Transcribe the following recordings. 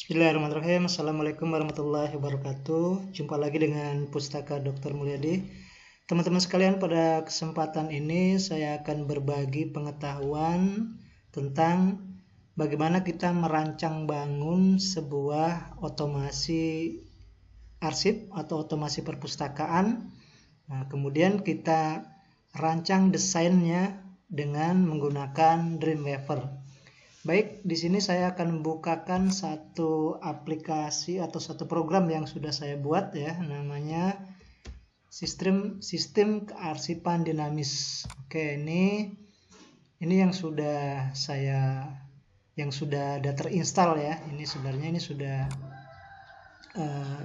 Bismillahirrahmanirrahim. Assalamualaikum warahmatullahi wabarakatuh. Jumpa lagi dengan Pustaka Dr. Mulyadi. Teman-teman sekalian, pada kesempatan ini saya akan berbagi pengetahuan tentang bagaimana kita merancang bangun sebuah otomasi arsip atau otomasi perpustakaan. Nah, kemudian kita rancang desainnya dengan menggunakan Dreamweaver. Baik, di sini saya akan membukakan satu aplikasi atau satu program yang sudah saya buat ya, namanya sistem kearsipan dinamis. Oke, ini yang sudah ada terinstall ya. Ini sebenarnya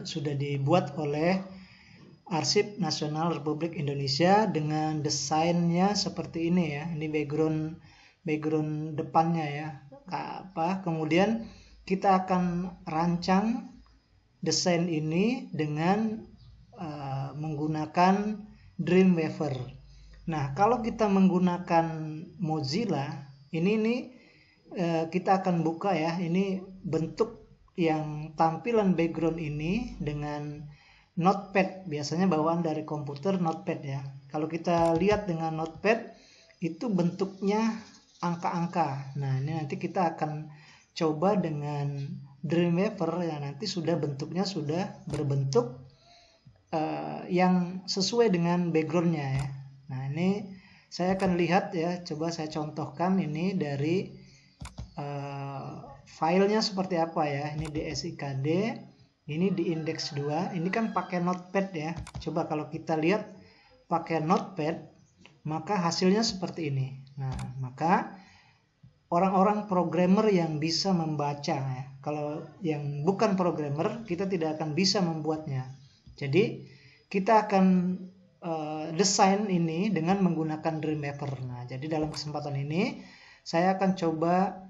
sudah dibuat oleh Arsip Nasional Republik Indonesia dengan desainnya seperti ini ya. Ini background depannya ya. Kemudian kita akan rancang desain ini dengan menggunakan Dreamweaver. Nah, kalau kita menggunakan Mozilla, ini kita akan buka ya. Ini bentuk yang tampilan background ini dengan Notepad. Biasanya bawaan dari komputer Notepad ya. Kalau kita lihat dengan Notepad, itu bentuknya angka-angka. Nah, ini nanti kita akan coba dengan Dreamweaver ya, nanti bentuknya sudah berbentuk yang sesuai dengan backgroundnya ya. Nah, ini saya akan lihat ya, coba saya contohkan ini dari filenya seperti apa ya. Ini di SIKD, ini di index 2, ini kan pakai Notepad ya. Coba kalau kita lihat pakai Notepad, maka hasilnya seperti ini. Nah, maka orang-orang programmer yang bisa membaca ya. Kalau yang bukan programmer, kita tidak akan bisa membuatnya. Jadi kita akan desain ini dengan menggunakan Dreamweaver. Nah, jadi dalam kesempatan ini saya akan coba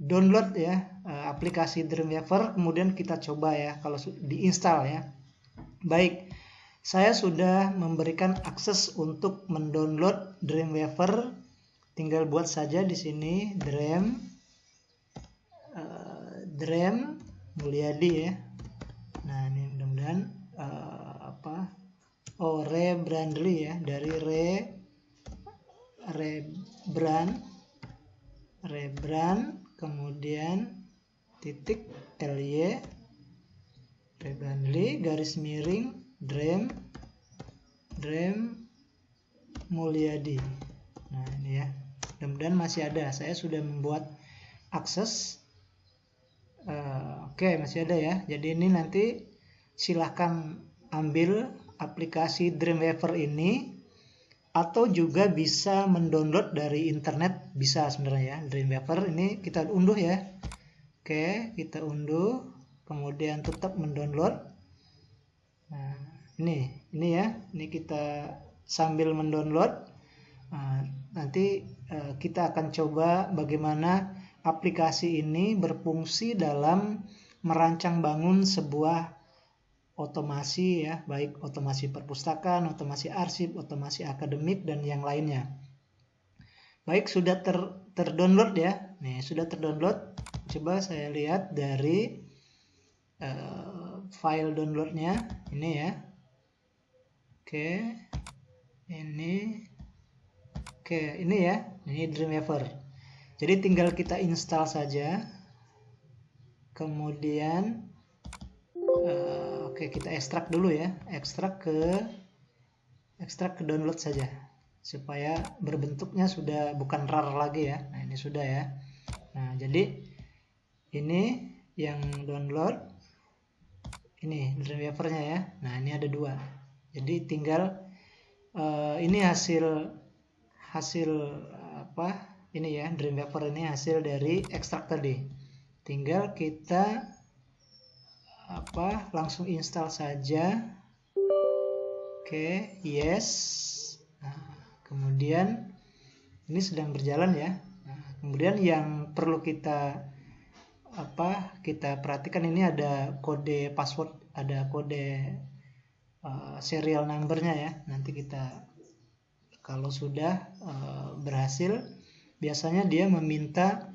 download ya aplikasi Dreamweaver, kemudian kita coba ya kalau diinstal ya. Baik, saya sudah memberikan akses untuk mendownload Dreamweaver. Tinggal buat saja di sini Dream Mulyadi ya. Nah, ini mudah-mudahan rebrandly ya, dari rebrand kemudian titik ly rebrandly garis miring Dream Mulyadi. Nah, ini ya. Mudah-mudahan masih ada. Saya sudah membuat akses. Oke, masih ada ya. Jadi ini nanti silahkan ambil aplikasi Dreamweaver ini, atau juga bisa mendownload dari internet, bisa sebenarnya ya. Dreamweaver ini kita unduh ya. Oke, kita unduh, kemudian tetap mendownload. Nah, ini ya. Ini kita sambil mendownload. Nah, nanti kita akan coba bagaimana aplikasi ini berfungsi dalam merancang bangun sebuah otomasi ya, baik otomasi perpustakaan, otomasi arsip, otomasi akademik, dan yang lainnya. Baik, sudah terdownload ya. Nih, sudah terdownload. Coba saya lihat dari file downloadnya ini ya. Oke, ini ya, ini Dreamweaver. Jadi tinggal kita install saja. Kemudian kita ekstrak dulu ya, ekstrak ke download saja supaya berbentuknya sudah bukan RAR lagi ya. Nah, ini sudah ya. Nah, jadi ini yang download, ini Dreamweaver-nya ya. Nah, ini ada 2. Jadi tinggal ini hasil ini ya, Dreamweaver ini hasil dari ekstrak tadi. Tinggal kita langsung install saja. Oke, yes. Nah, kemudian ini sedang berjalan ya. Nah, kemudian yang perlu kita perhatikan, ini ada kode password, ada kode serial numbernya ya. Nanti kita kalau sudah berhasil, biasanya dia meminta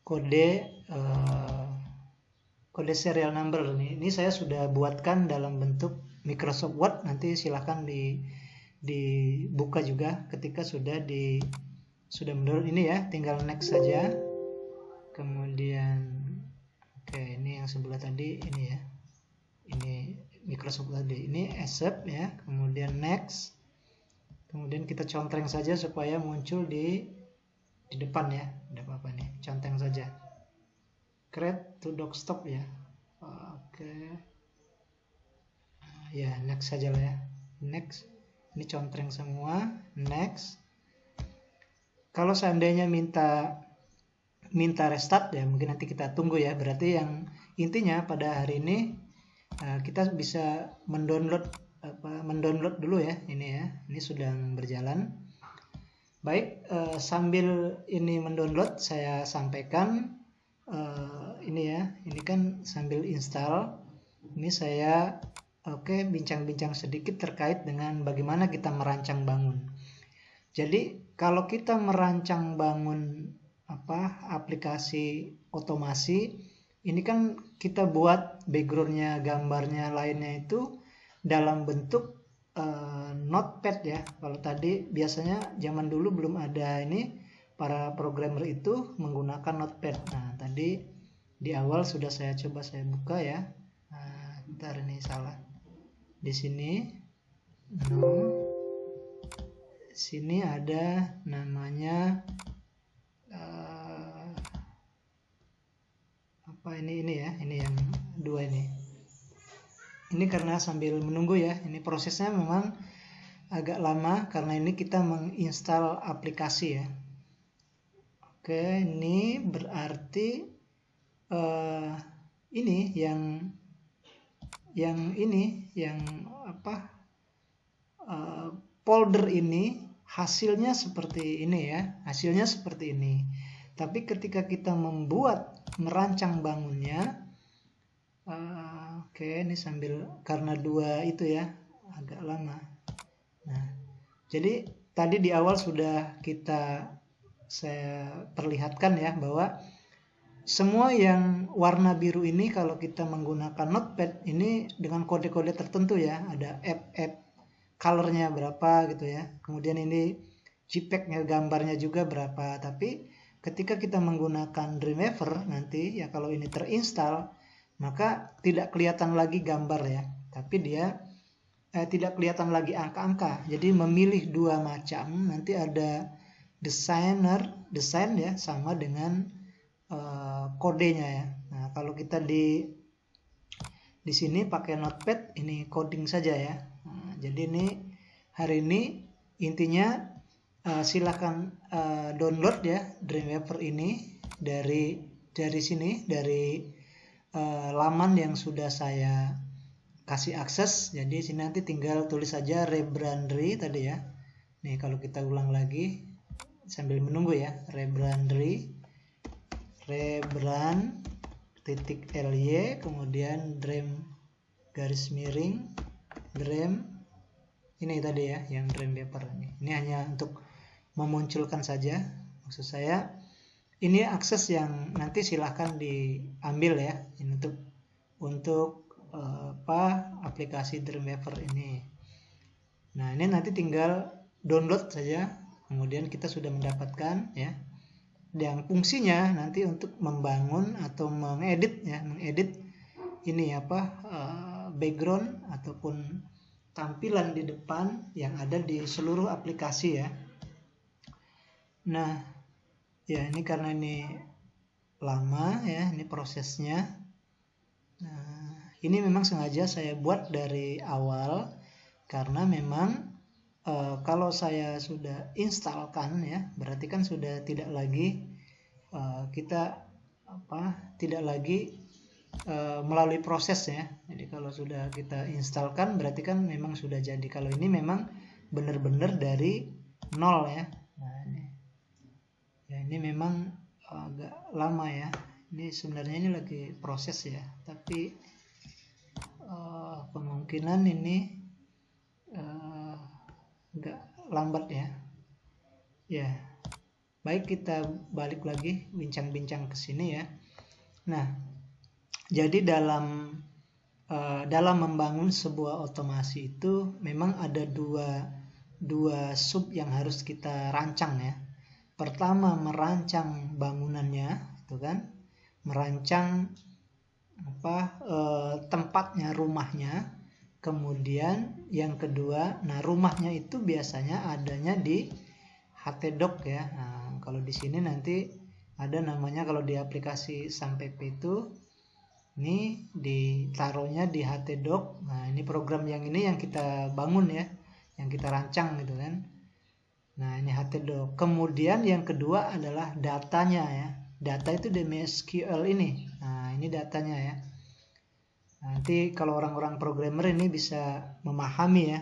kode kode serial number nih. Ini saya sudah buatkan dalam bentuk Microsoft Word. Nanti silahkan dibuka juga ketika sudah mendownload ini ya. Tinggal next saja. Kemudian oke, ini yang sebelah tadi ini ya. Ini Microsoft tadi. Ini accept ya. Kemudian next. Kemudian kita contreng saja supaya muncul di depan ya. Ada apa nih? Conteng saja. Create to desktop ya. Oke. Ya, next saja lah ya. Next. Ini contreng semua. Next. Kalau seandainya minta restart ya, mungkin nanti kita tunggu ya. Berarti yang intinya pada hari ini kita bisa mendownload dulu ya. Ini ya. Ini sedang berjalan. Baik, sambil ini mendownload saya sampaikan ini ya. Ini kan sambil install. Ini saya bincang-bincang sedikit terkait dengan bagaimana kita merancang bangun. Jadi kalau kita merancang bangun aplikasi otomasi, ini kan kita buat backgroundnya, gambarnya, lainnya itu dalam bentuk notepad ya. Kalau tadi biasanya zaman dulu belum ada ini, para programmer itu menggunakan notepad. Nah tadi di awal sudah saya buka ya. Bentar, ini salah. Di sini sini ada namanya ini ya. Ini yang dua ini. Ini karena sambil menunggu ya. Ini prosesnya memang agak lama karena ini kita menginstal aplikasi ya. Oke, ini berarti ini yang folder ini hasilnya seperti ini ya. Hasilnya seperti ini. Tapi ketika kita merancang bangunnya, ini sambil karena dua itu ya agak lama. Nah, jadi tadi di awal sudah saya perlihatkan ya bahwa semua yang warna biru ini kalau kita menggunakan notepad ini dengan kode-kode tertentu ya, ada app colornya berapa gitu ya. Kemudian ini JPEG-nya, gambarnya juga berapa. Tapi ketika kita menggunakan Dreamweaver nanti ya, kalau ini terinstall maka tidak kelihatan lagi gambar ya, tapi dia tidak kelihatan lagi angka-angka. Jadi memilih dua macam, nanti ada desain ya sama dengan kodenya ya. Nah, kalau kita di sini pakai notepad, ini coding saja ya. Nah, jadi ini hari ini intinya silakan download ya Dreamweaver ini dari sini, dari laman yang sudah saya kasih akses. Jadi sini nanti tinggal tulis saja Rebrandry tadi ya. Nih kalau kita ulang lagi sambil menunggu ya, Rebrandry rebrand.ly, kemudian Dream Dream ini tadi ya, yang Dreamweaver ini. Ini hanya untuk memunculkan saja. Maksud saya ini akses yang nanti silahkan diambil ya, ini untuk aplikasi Dreamweaver ini. Nah, ini nanti tinggal download saja, kemudian kita sudah mendapatkan ya. Yang fungsinya nanti untuk membangun atau mengedit ini background ataupun tampilan di depan yang ada di seluruh aplikasi ya. Nah, ya ini karena ini lama ya, ini prosesnya. Nah, ini memang sengaja saya buat dari awal karena memang kalau saya sudah instalkan ya, berarti kan sudah tidak lagi kita tidak lagi melalui proses ya. Jadi kalau sudah kita instalkan berarti kan memang sudah jadi. Kalau ini memang benar-benar dari nol ya. Nah, ini memang agak lama ya. Ini sebenarnya ini lagi proses ya, tapi kemungkinan ini agak lambat ya. Ya, baik, kita balik lagi bincang-bincang ke sini ya. Nah, Jadi dalam membangun sebuah otomasi itu memang ada dua sub yang harus kita rancang ya. Pertama, merancang bangunannya, itu kan, merancang tempatnya, rumahnya. Kemudian yang kedua, nah rumahnya itu biasanya adanya di htdoc ya. Nah, kalau di sini nanti ada namanya, kalau di aplikasi SAMPP itu ini ditaruhnya di htdoc. Nah, ini program yang ini yang kita bangun ya, yang kita rancang gitu kan. Nah, ini htdoc. Kemudian yang kedua adalah datanya ya. Data itu di MySQL ini. Nah, ini datanya ya. Nanti kalau orang-orang programmer ini bisa memahami ya,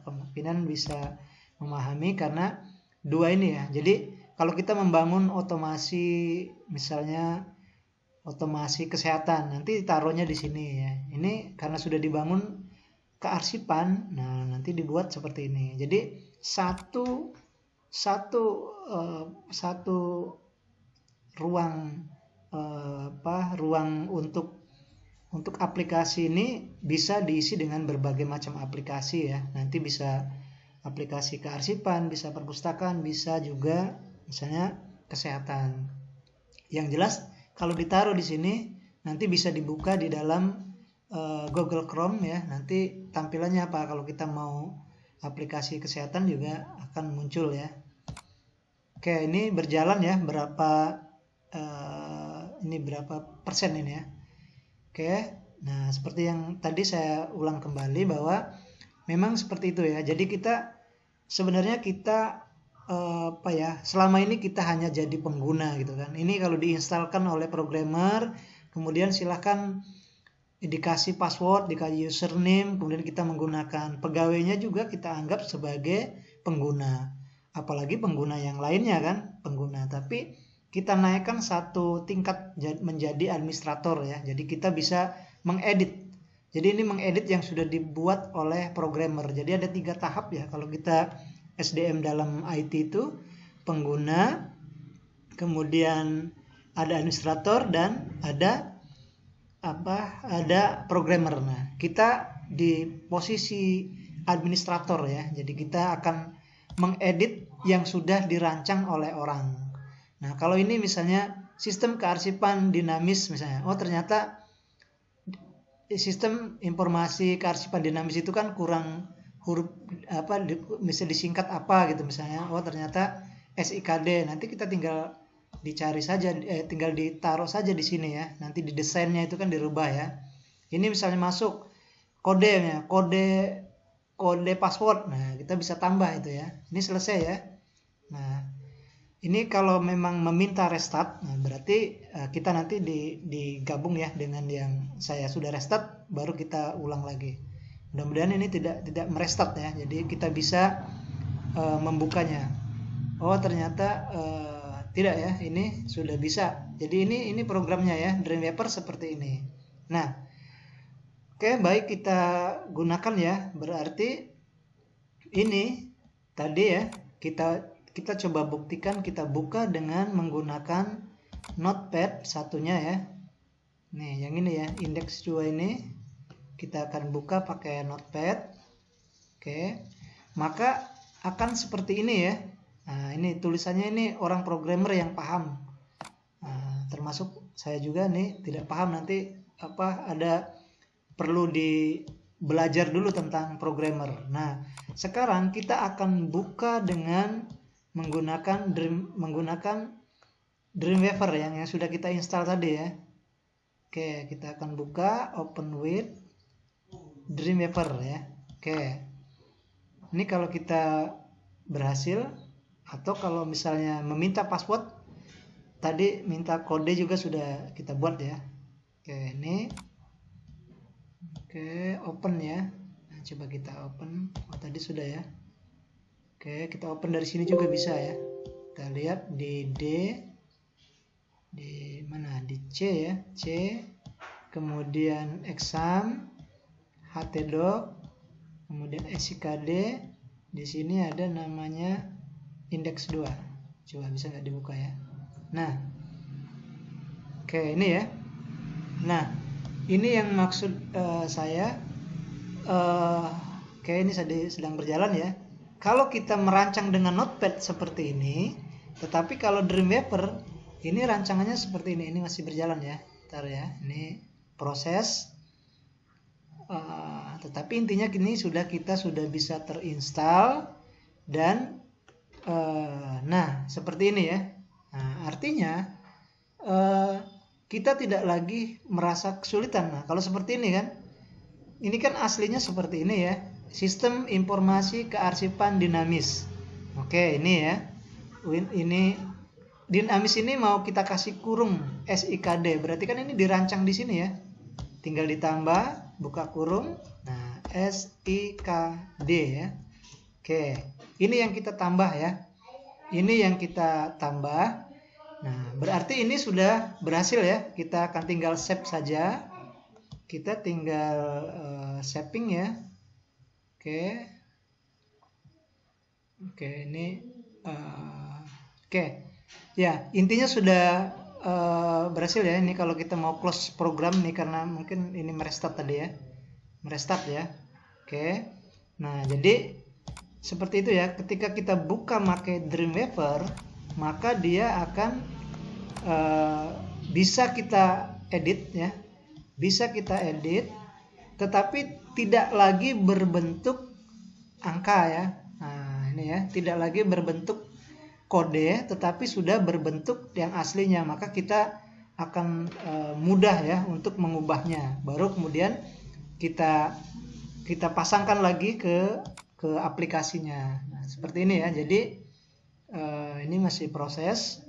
kemungkinan bisa memahami karena dua ini ya. Jadi kalau kita membangun otomasi, misalnya otomasi kesehatan, nanti taruhnya di sini ya. Ini karena sudah dibangun kearsipan, nah nanti dibuat seperti ini. Jadi satu ruang ruang untuk aplikasi ini bisa diisi dengan berbagai macam aplikasi ya. Nanti bisa aplikasi kearsipan, bisa perpustakaan, bisa juga misalnya kesehatan. Yang jelas kalau ditaruh di sini nanti bisa dibuka di dalam Google Chrome ya. Nanti tampilannya apa, kalau kita mau aplikasi kesehatan juga akan muncul ya. Oke, ini berjalan ya, berapa persen ini ya. Oke, nah seperti yang tadi saya ulang kembali bahwa memang seperti itu ya. Jadi sebenarnya kita selama ini kita hanya jadi pengguna gitu kan. Ini kalau diinstalkan oleh programmer, kemudian silahkan dikasih password, dikasih username, kemudian kita menggunakan. Pegawainya juga kita anggap sebagai pengguna. Apalagi pengguna yang lainnya kan, pengguna. Tapi kita naikkan satu tingkat menjadi administrator ya. Jadi kita bisa mengedit. Jadi ini mengedit yang sudah dibuat oleh programmer. Jadi ada 3 tahap ya kalau kita SDM dalam IT itu: pengguna, kemudian ada administrator, dan ada programmer. Nah, kita di posisi administrator ya. Jadi kita akan mengedit yang sudah dirancang oleh orang. Nah, kalau ini misalnya sistem kearsipan dinamis misalnya. Oh, ternyata sistem informasi kearsipan dinamis itu kan kurang huruf bisa disingkat apa gitu misalnya. Oh, ternyata SIKD. Nanti kita tinggal dicari saja, tinggal ditaruh saja di sini ya. Nanti di desainnya itu kan dirubah ya. Ini misalnya masuk kodenya, kode password. Nah, kita bisa tambah itu ya. Ini selesai ya. Nah, ini kalau memang meminta restart, nah berarti kita nanti digabung ya dengan yang saya sudah restart, baru kita ulang lagi. Mudah-mudahan ini tidak merestart ya. Jadi kita bisa membukanya. Oh, ternyata tidak ya, ini sudah bisa. Jadi ini programnya ya, Dreamweaver seperti ini. Nah, oke, baik, kita gunakan ya. Berarti ini tadi ya, kita coba buktikan, kita buka dengan menggunakan Notepad satunya ya. Nih, yang ini ya, indeks 2 ini. Kita akan buka pakai Notepad. Oke. Maka akan seperti ini ya. Nah, ini tulisannya ini orang programmer yang paham. Nah, termasuk saya juga nih tidak paham, nanti ada perlu belajar dulu tentang programmer. Nah, sekarang kita akan buka dengan menggunakan Dreamweaver yang sudah kita install tadi ya. Oke, kita akan buka open with Dreamweaver ya. Oke. Ini kalau kita berhasil, atau kalau misalnya meminta password, tadi minta kode juga sudah kita buat ya. Oke, ini. Oke, open ya. Nah, coba kita open. Oh, tadi sudah ya. Oke, kita open dari sini juga bisa ya. Kita lihat di mana? Di C ya. C. Kemudian exam, htdoc, kemudian SIKD. Di sini ada namanya indeks 2. Coba bisa nggak dibuka ya. Nah, oke, ini ya. Nah, Ini yang maksud saya, kayak ini sedang berjalan ya. Kalau kita merancang dengan Notepad seperti ini, tetapi kalau Dreamweaver ini rancangannya seperti ini masih berjalan ya. Ntar ya, ini proses. Tetapi intinya ini kita sudah bisa terinstall dan nah seperti ini ya. Nah, artinya kita tidak lagi merasa kesulitan. Nah, kalau seperti ini kan aslinya seperti ini ya. Sistem informasi kearsipan dinamis. Oke, ini ya. Ini dinamis ini mau kita kasih kurung SIKD. Berarti kan ini dirancang di sini ya. Tinggal ditambah, buka kurung. Nah, SIKD ya. Oke, ini yang kita tambah ya. Ini yang kita tambah. Nah, berarti ini sudah berhasil ya. Kita akan tinggal save saja. Kita tinggal saving ya. Oke, ini oke. Ya, intinya sudah berhasil ya. Ini kalau kita mau close program nih karena mungkin ini merestart tadi ya. Merestart ya. Oke. Nah, jadi seperti itu ya. Ketika kita buka pakai Dreamweaver, maka dia akan bisa kita edit ya. Bisa kita edit, tetapi tidak lagi berbentuk angka ya. Nah, ini ya, tidak lagi berbentuk kode, tetapi sudah berbentuk yang aslinya. Maka kita akan mudah ya untuk mengubahnya. Baru kemudian kita pasangkan lagi ke aplikasinya. Nah, seperti ini ya. Jadi ini masih proses.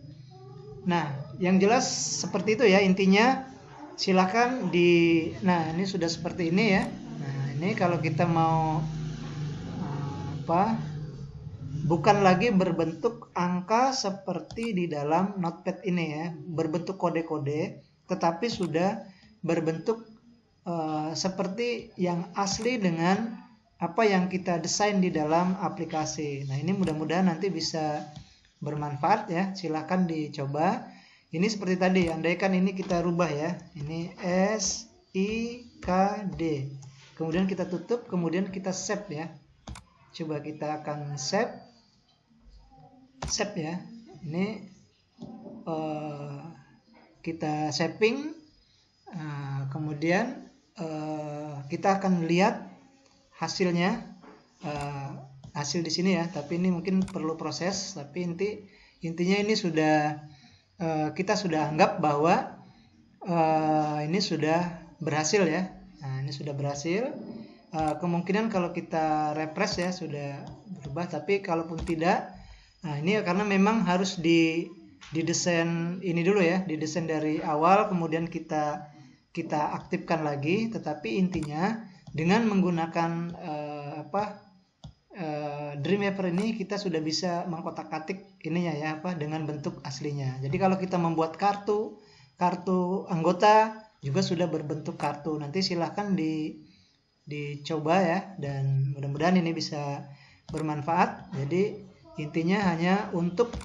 Nah, yang jelas seperti itu ya intinya. Silakan nah ini sudah seperti ini ya. Nah, ini kalau kita mau bukan lagi berbentuk angka seperti di dalam Notepad ini ya, berbentuk kode-kode, tetapi sudah berbentuk seperti yang asli dengan apa yang kita desain di dalam aplikasi. Nah, ini mudah-mudahan nanti bisa bermanfaat ya. Silakan dicoba. Ini seperti tadi, andaikan ini kita rubah ya. Ini SIKD. Kemudian kita tutup, kemudian kita save ya. Coba kita akan save. Save ya. Ini kita saving. Kemudian kita akan lihat hasilnya. Hasil di sini ya, tapi ini mungkin perlu proses. Tapi intinya ini sudah kita sudah anggap bahwa ini sudah berhasil ya. Nah, ini sudah berhasil. Kemungkinan kalau kita refresh ya sudah berubah, tapi kalaupun tidak, nah ini karena memang harus didesain ini dulu ya, didesain dari awal, kemudian kita aktifkan lagi. Tetapi intinya dengan menggunakan Dreamweaver ini kita sudah bisa mengkotak-katik ininya ya dengan bentuk aslinya. Jadi kalau kita membuat kartu anggota juga sudah berbentuk kartu. Nanti silahkan dicoba ya, dan mudah-mudahan ini bisa bermanfaat. Jadi intinya hanya untuk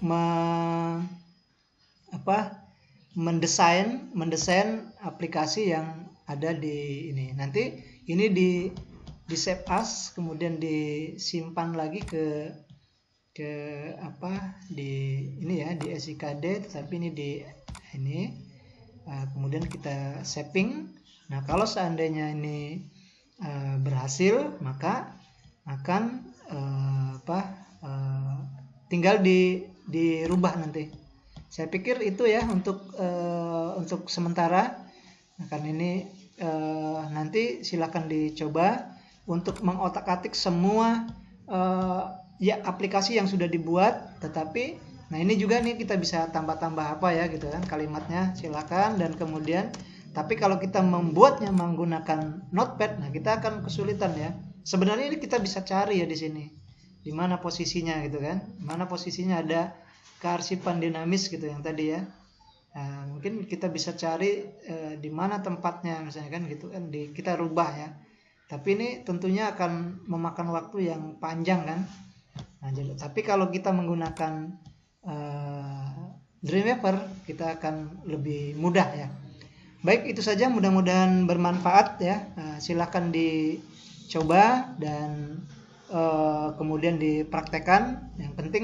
mendesain aplikasi yang ada di ini. Nanti ini di save as, kemudian disimpan lagi ke di ini ya, di SIKD, tetapi ini kemudian kita saving. Nah, kalau seandainya ini berhasil, maka akan tinggal dirubah nanti. Saya pikir itu ya untuk sementara. Nah, karena ini nanti silakan dicoba untuk mengotak-atik semua ya aplikasi yang sudah dibuat. Tetapi nah ini juga nih kita bisa tambah-tambah apa ya gitu kan kalimatnya, silakan. Dan kemudian tapi kalau kita membuatnya menggunakan Notepad, nah kita akan kesulitan ya. Sebenarnya ini kita bisa cari ya di sini di mana posisinya gitu kan, mana posisinya ada kearsipan dinamis gitu yang tadi ya. Nah, mungkin kita bisa cari di mana tempatnya misalnya kan gitu kan, kita rubah ya. Tapi ini tentunya akan memakan waktu yang panjang kan. Nah, tapi kalau kita menggunakan Dreamweaver, kita akan lebih mudah ya. Baik, itu saja, mudah-mudahan bermanfaat ya. Silahkan dicoba dan kemudian dipraktekkan. Yang penting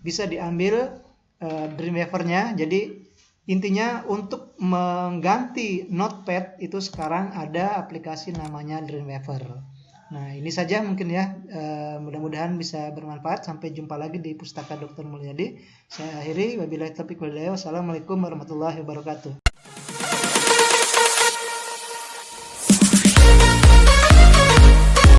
bisa diambil Dreamweaver-nya. Jadi intinya untuk mengganti Notepad itu sekarang ada aplikasi namanya Dreamweaver. Nah, ini saja mungkin ya. Mudah-mudahan bisa bermanfaat. Sampai jumpa lagi di Pustaka Dr. Mulyadi. Saya akhiri, wabillahi taufiq wal hidayah. Wassalamualaikum warahmatullahi wabarakatuh.